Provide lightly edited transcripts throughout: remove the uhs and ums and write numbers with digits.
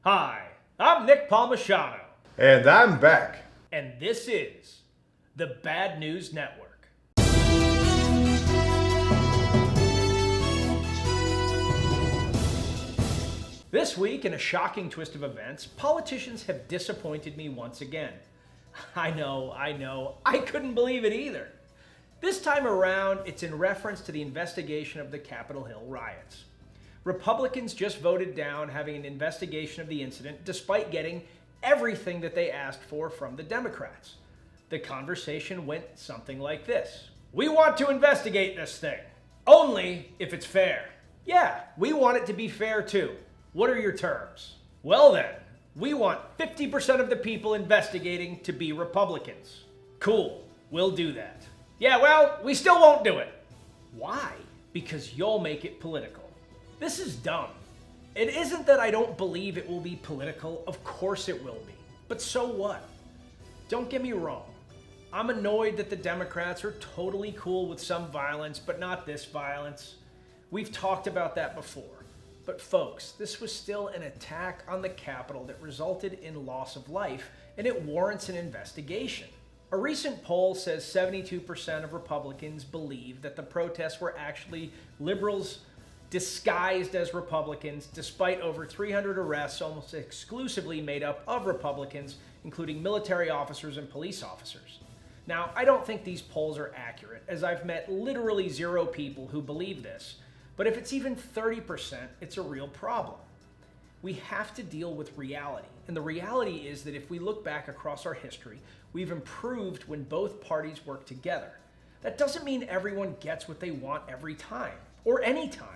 Hi, I'm Nick Palmisano, And I'm back. and this is the Bad News Network. This week, in a shocking twist of events, politicians have disappointed me once again. I know, I couldn't believe it either. This time around, it's in reference to the investigation of the Capitol Hill riots. Republicans just voted down having an investigation of the incident despite getting everything that they asked for from the Democrats. The conversation went something like this. We want to investigate this thing, only if it's fair. Yeah, we want it to be fair too. What are your terms? Well then, we want 50% of the people investigating to be Republicans. Cool, we'll do that. Yeah, well, we still won't do it. Why? Because you'll make it political. This is dumb. It isn't that I don't believe it will be political. Of course it will be. But so what? Don't get me wrong. I'm annoyed that the Democrats are totally cool with some violence, but not this violence. We've talked about that before. But folks, this was still an attack on the Capitol that resulted in loss of life, and it warrants an investigation. A recent poll says 72% of Republicans believe that the protests were actually liberals disguised as Republicans, despite over 300 arrests almost exclusively made up of Republicans, including military officers and police officers. Now, I don't think these polls are accurate, as I've met literally zero people who believe this, but if it's even 30%, it's a real problem. We have to deal with reality, and the reality is that if we look back across our history, we've improved when both parties work together. That doesn't mean everyone gets what they want every time, or any time.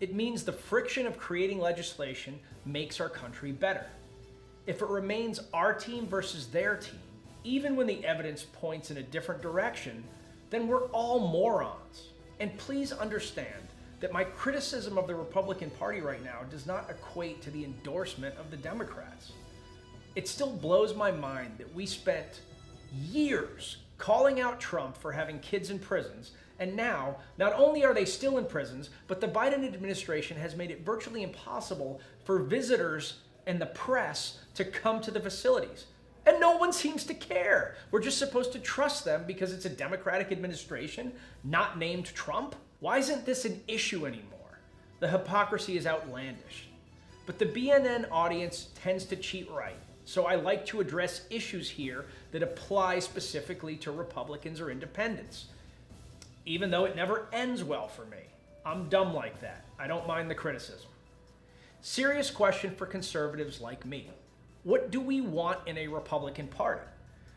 It means the friction of creating legislation makes our country better. If it remains our team versus their team, even when the evidence points in a different direction, then we're all morons. And please understand that my criticism of the Republican Party right now does not equate to the endorsement of the Democrats. It still blows my mind that we spent years calling out Trump for having kids in prisons, and now, not only are they still in prisons, but the Biden administration has made it virtually impossible for visitors and the press to come to the facilities. And no one seems to care. We're just supposed to trust them because it's a Democratic administration, not named Trump? Why isn't this an issue anymore? The hypocrisy is outlandish. But the BNN audience tends to cheat right, so I like to address issues here that apply specifically to Republicans or independents, even though it never ends well for me. I'm dumb like that. I don't mind the criticism. Serious question for conservatives like me. What do we want in a Republican Party?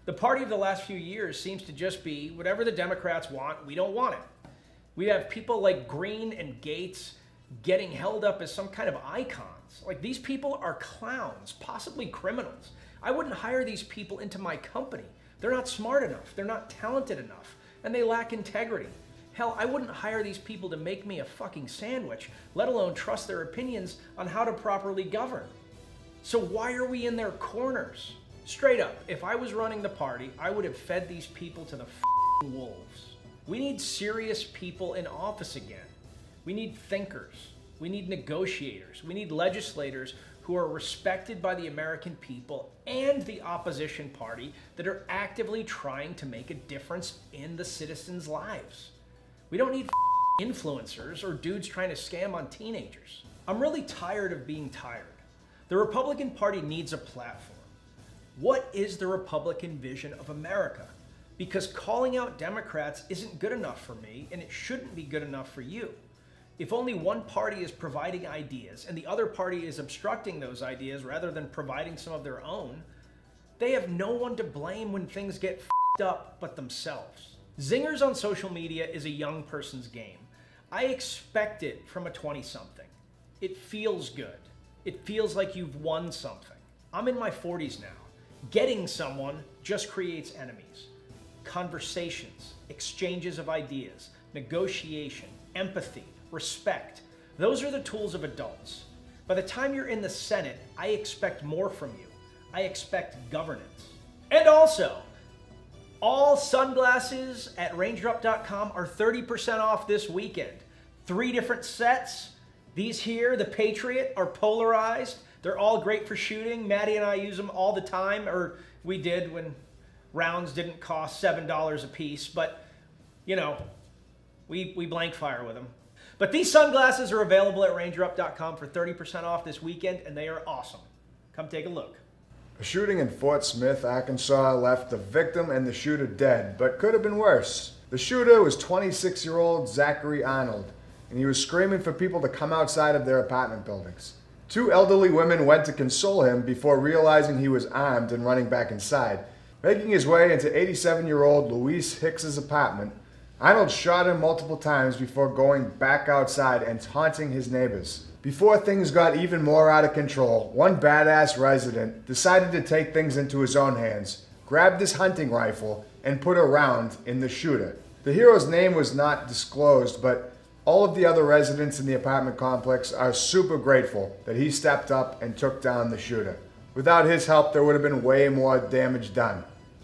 The party of the last few years seems to just be whatever the Democrats want, we don't want it. We have people like Green and Gates getting held up as some kind of icons. Like, these people are clowns, possibly criminals. I wouldn't hire these people into my company. They're not smart enough, they're not talented enough, and they lack integrity. Hell, I wouldn't hire these people to make me a fucking sandwich, let alone trust their opinions on how to properly govern. So why are we in their corners? Straight up, if I was running the party, I would have fed these people to the fucking wolves. We need serious people in office again. We need thinkers. We need negotiators. We need legislators who are respected by the American people and the opposition party that are actively trying to make a difference in the citizens' lives. We don't need influencers or dudes trying to scam on teenagers. I'm really tired of being tired. The Republican Party needs a platform. What is the Republican vision of America? Because calling out Democrats isn't good enough for me, and it shouldn't be good enough for you. If only one party is providing ideas and the other party is obstructing those ideas rather than providing some of their own, they have no one to blame when things get f***ed up but themselves. Zingers on social media is a young person's game. I expect it from a 20-something. It feels good. It feels like you've won something. I'm in my 40s now. Getting someone just creates enemies. Conversations, exchanges of ideas, negotiation, empathy, respect. Those are the tools of adults. By the time you're in the Senate, I expect more from you. I expect governance. And also, all sunglasses at rangerup.com are 30% off this weekend. 3 different sets. These here, the Patriot, are polarized. They're all great for shooting. Maddie and I use them all the time, or we did when rounds didn't cost $7 a piece, but you know, we blank fire with them. But these sunglasses are available at rangerup.com for 30% off this weekend, and they are awesome. Come take a look. A shooting in Fort Smith, Arkansas left the victim and the shooter dead, but could have been worse. The shooter was 26-year-old Zachary Arnold, and he was screaming for people to come outside of their apartment buildings. Two elderly women went to console him before realizing he was armed and running back inside. Making his way into 87-year-old Luis Hicks's apartment, Arnold shot him multiple times before going back outside and taunting his neighbors. Before things got even more out of control, one badass resident decided to take things into his own hands, grabbed his hunting rifle, and put a round in the shooter. The hero's name was not disclosed, but all of the other residents in the apartment complex are super grateful that he stepped up and took down the shooter. Without his help, there would have been way more damage done,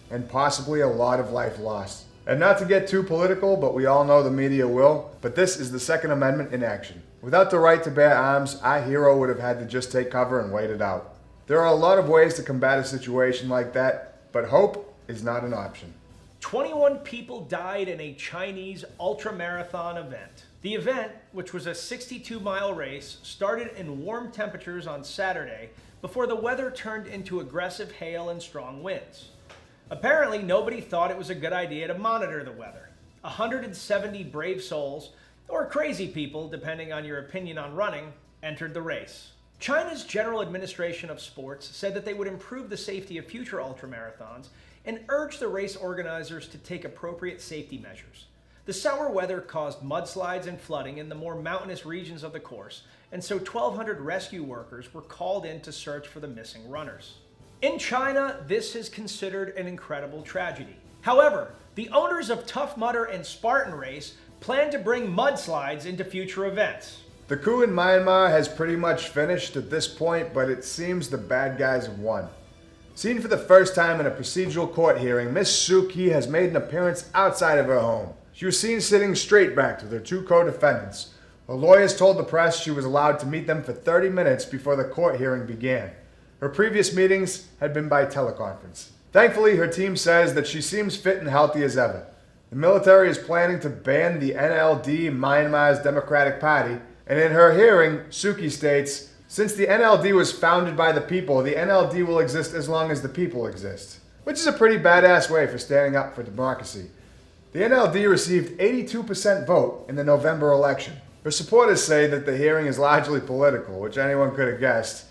and possibly a lot of life lost. And not to get too political, but we all know the media will, but this is the Second Amendment in action. Without the right to bear arms, our hero would have had to just take cover and wait it out. There are a lot of ways to combat a situation like that, but hope is not an option. 21 people died in a Chinese ultramarathon event. The event, which was a 62-mile race, started in warm temperatures on Saturday before the weather turned into aggressive hail and strong winds. Apparently, nobody thought it was a good idea to monitor the weather. 170 brave souls, or crazy people, depending on your opinion on running, entered the race. China's General Administration of Sports said that they would improve the safety of future ultramarathons and urged the race organizers to take appropriate safety measures. The sour weather caused mudslides and flooding in the more mountainous regions of the course, and so 1,200 rescue workers were called in to search for the missing runners. In China, this is considered an incredible tragedy. However, the owners of Tough Mudder and Spartan Race plan to bring mudslides into future events. The coup in Myanmar has pretty much finished at this point, but it seems the bad guys have won. Seen for the first time in a procedural court hearing, Miss Suu Kyi has made an appearance outside of her home. She was seen sitting straight back with her two co-defendants. Her lawyers told the press she was allowed to meet them for 30 minutes before the court hearing began. Her previous meetings had been by teleconference. Thankfully, her team says that she seems fit and healthy as ever. The military is planning to ban the NLD, Myanmar's Democratic Party, and in her hearing, Suu Kyi states, "Since the NLD was founded by the people, the NLD will exist as long as the people exist." Which is a pretty badass way for standing up for democracy. The NLD received 82% vote in the November election. Her supporters say that the hearing is largely political, which anyone could have guessed,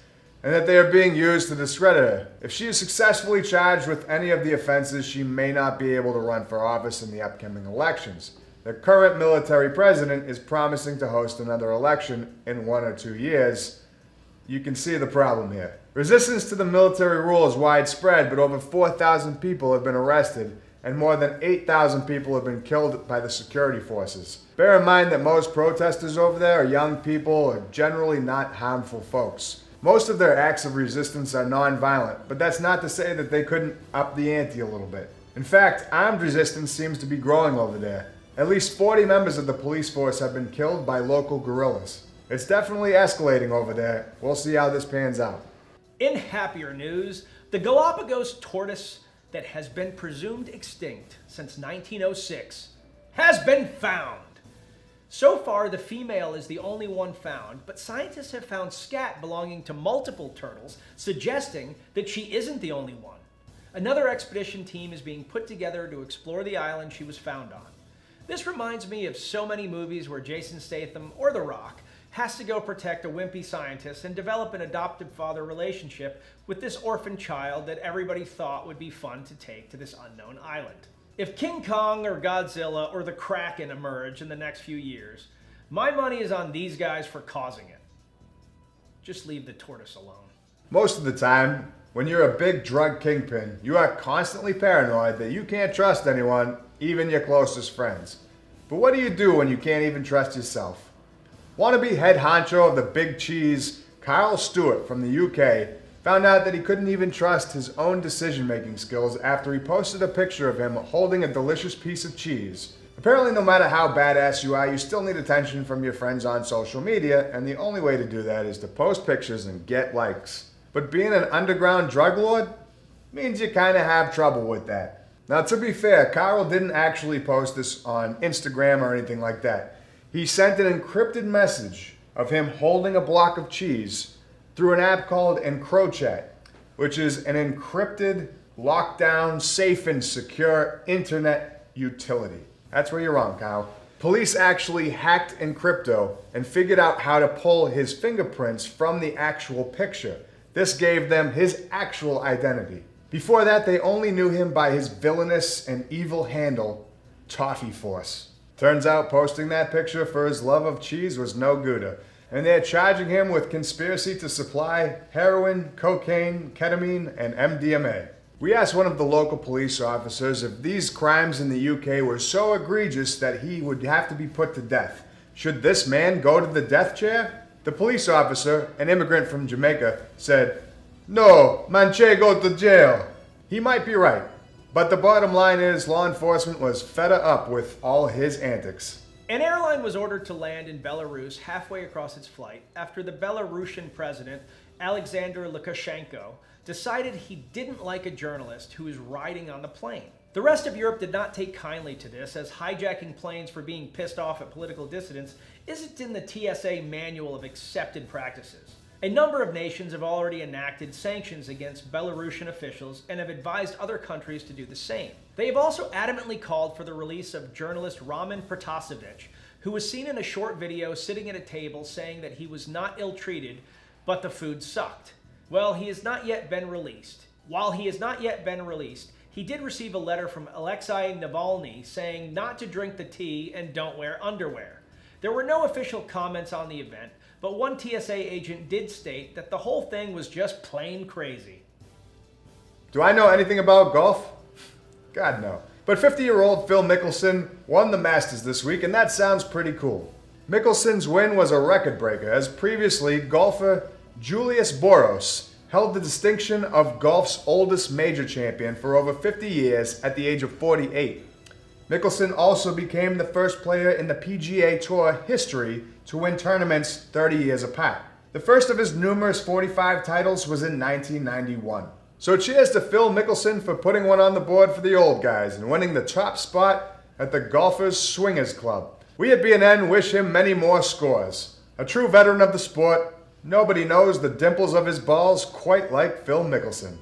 and that they are being used to discredit her. If she is successfully charged with any of the offenses, she may not be able to run for office in the upcoming elections. The current military president is promising to host another election in 1 or 2 years. You can see the problem here. Resistance to the military rule is widespread, but over 4,000 people have been arrested, and more than 8,000 people have been killed by the security forces. Bear in mind that most protesters over there are young people and generally not harmful folks. Most of their acts of resistance are non-violent, but that's not to say that they couldn't up the ante a little bit. In fact, armed resistance seems to be growing over there. At least 40 members of the police force have been killed by local guerrillas. It's definitely escalating over there. We'll see how this pans out. In happier news, the Galapagos tortoise that has been presumed extinct since 1906 has been found. So far, the female is the only one found, but scientists have found scat belonging to multiple turtles, suggesting that she isn't the only one. Another expedition team is being put together to explore the island she was found on. This reminds me of so many movies where Jason Statham or The Rock has to go protect a wimpy scientist and develop an adoptive father relationship with this orphan child that everybody thought would be fun to take to this unknown island. If King Kong or Godzilla or the Kraken emerge in the next few years, my money is on these guys for causing it. Just leave the tortoise alone. Most of the time, when you're a big drug kingpin, you are constantly paranoid that you can't trust anyone, even your closest friends. But what do you do when you can't even trust yourself? Wannabe head honcho of the Big Cheese, Carl Stewart from the UK, found out that he couldn't even trust his own decision-making skills after he posted a picture of him holding a delicious piece of cheese Apparently, no matter how badass you are, you still need attention from your friends on social media, and the only way to do that is to post pictures and get likes. But being an underground drug lord means you kind of have trouble with that. Now, to be fair, Carl didn't actually post this on Instagram or anything like that. He sent an encrypted message of him holding a block of cheese through an app called EncroChat, which is an encrypted, lockdown, safe and secure internet utility. That's where you're wrong, Kyle. Police actually hacked Encrypto and figured out how to pull his fingerprints from the actual picture. This gave them his actual identity. Before that, they only knew him by his villainous and evil handle, Toffee Force. Turns out posting that picture for his love of cheese was no gooder, and they're charging him with conspiracy to supply heroin, cocaine, ketamine, and MDMA. We asked one of the local police officers if these crimes in the UK were so egregious that he would have to be put to death. Should this man go to the death chair? The police officer, an immigrant from Jamaica, said, "No, manche go to jail." He might be right, but the bottom line is law enforcement was fed up with all his antics. An airline was ordered to land in Belarus halfway across its flight after the Belarusian president, Alexander Lukashenko, decided he didn't like a journalist who was riding on the plane. The rest of Europe did not take kindly to this, as hijacking planes for being pissed off at political dissidents isn't in the TSA manual of accepted practices. A number of nations have already enacted sanctions against Belarusian officials and have advised other countries to do the same. They have also adamantly called for the release of journalist Roman Protasevich, who was seen in a short video sitting at a table saying that he was not ill-treated, but the food sucked. Well, he has not yet been released. While he has not yet been released, he did receive a letter from Alexei Navalny saying not to drink the tea and don't wear underwear. There were no official comments on the event, but one TSA agent did state that the whole thing was just plain crazy. Do I know anything about golf? God, no. But 50-year-old Phil Mickelson won the Masters this week, and that sounds pretty cool. Mickelson's win was a record breaker, as previously golfer Julius Boros held the distinction of golf's oldest major champion for over 50 years at the age of 48. Mickelson also became the first player in the PGA Tour history to win tournaments 30 years apart. The first of his numerous 45 titles was in 1991. So cheers to Phil Mickelson for putting one on the board for the old guys and winning the top spot at the Golfers Swingers Club. We at BNN wish him many more scores. A true veteran of the sport, nobody knows the dimples of his balls quite like Phil Mickelson.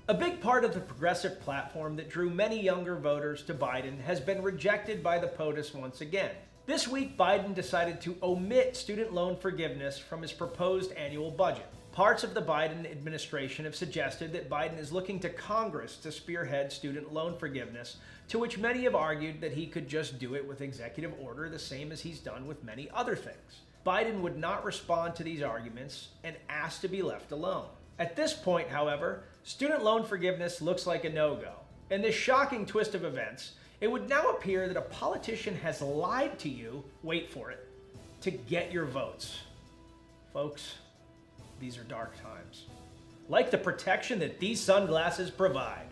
A big part of the progressive platform that drew many younger voters to Biden has been rejected by the POTUS once again. This week, Biden decided to omit student loan forgiveness from his proposed annual budget. Parts of the Biden administration have suggested that Biden is looking to Congress to spearhead student loan forgiveness, to which many have argued that he could just do it with executive order, the same as he's done with many other things. Biden would not respond to these arguments and asked to be left alone. At this point, however, student loan forgiveness looks like a no-go. In this shocking twist of events, it would now appear that a politician has lied to you, wait for it, to get your votes. Folks, these are dark times. Like the protection that these sunglasses provide.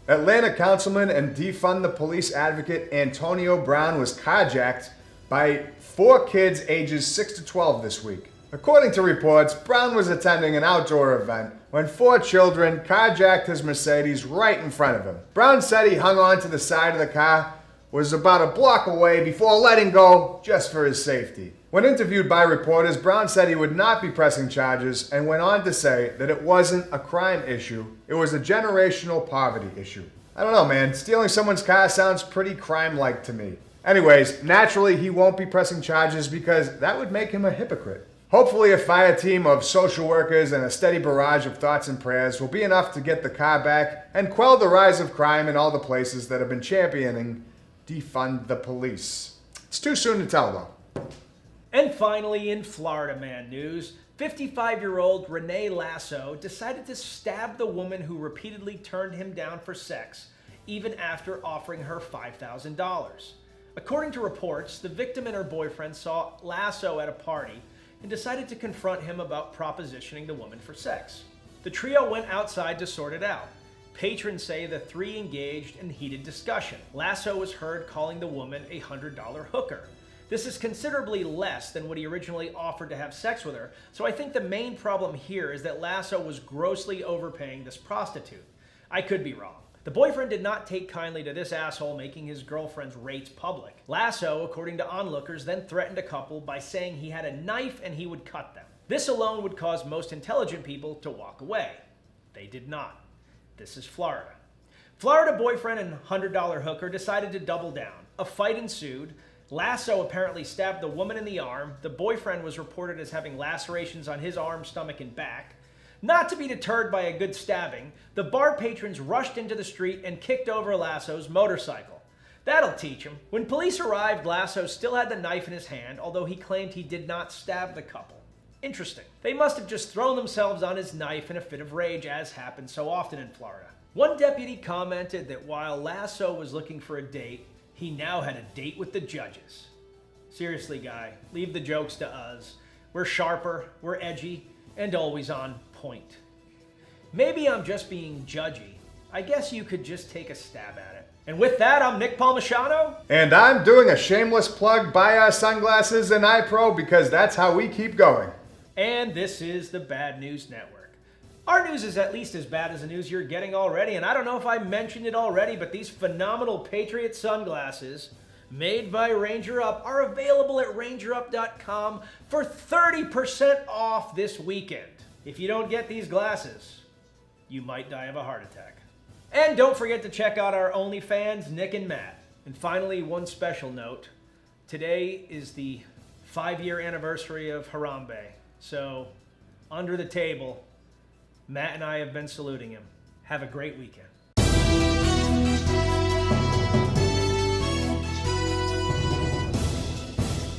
Atlanta councilman and Defund the Police advocate Antonio Brown was carjacked by 4 kids ages 6 to 12 this week. According to reports, Brown was attending an outdoor event when 4 children carjacked his Mercedes right in front of him. Brown said he hung on to the side of the car, was about a block away before letting go just for his safety. When interviewed by reporters, Brown said he would not be pressing charges and went on to say that it wasn't a crime issue, it was a generational poverty issue. I don't know, man. Stealing someone's car sounds pretty crime-like to me. Anyways, naturally he won't be pressing charges because that would make him a hypocrite. Hopefully a fire team of social workers and a steady barrage of thoughts and prayers will be enough to get the car back and quell the rise of crime in all the places that have been championing defund the police. It's too soon to tell, though. And finally, in Florida man news, 55-year-old Renee Lasso decided to stab the woman who repeatedly turned him down for sex, even after offering her $5,000. According to reports, the victim and her boyfriend saw Lasso at a party and decided to confront him about propositioning the woman for sex. The trio went outside to sort it out. Patrons say the three engaged in heated discussion. Lasso was heard calling the woman a $100 hooker. This is considerably less than what he originally offered to have sex with her, so I think the main problem here is that Lasso was grossly overpaying this prostitute. I could be wrong. The boyfriend did not take kindly to this asshole making his girlfriend's rates public. Lasso, according to onlookers, then threatened a couple by saying he had a knife and he would cut them. This alone would cause most intelligent people to walk away. They did not. This is Florida. Florida boyfriend and $100 hooker decided to double down. A fight ensued. Lasso apparently stabbed the woman in the arm. The boyfriend was reported as having lacerations on his arm, stomach, and back. Not to be deterred by a good stabbing, the bar patrons rushed into the street and kicked over Lasso's motorcycle. That'll teach him. When police arrived, Lasso still had the knife in his hand, although he claimed he did not stab the couple. Interesting. They must have just thrown themselves on his knife in a fit of rage, as happens so often in Florida. One deputy commented that while Lasso was looking for a date, he now had a date with the judges. Seriously, guy, leave the jokes to us. We're sharper, we're edgy, and always on point. Maybe I'm just being judgy. I guess you could just take a stab at it. And with that, I'm Nick Palmisano. And I'm doing a shameless plug. Buy our sunglasses and eye pro because that's how we keep going. And this is the Bad News Network. Our news is at least as bad as the news you're getting already, and I don't know if I mentioned it already, but these phenomenal Patriot sunglasses made by Ranger Up are available at rangerup.com for 30% off this weekend. If you don't get these glasses, you might die of a heart attack. And don't forget to check out our OnlyFans, Nick and Matt. And finally, one special note. Today is the 5-year anniversary of Harambe. So, under the table, Matt and I have been saluting him. Have a great weekend.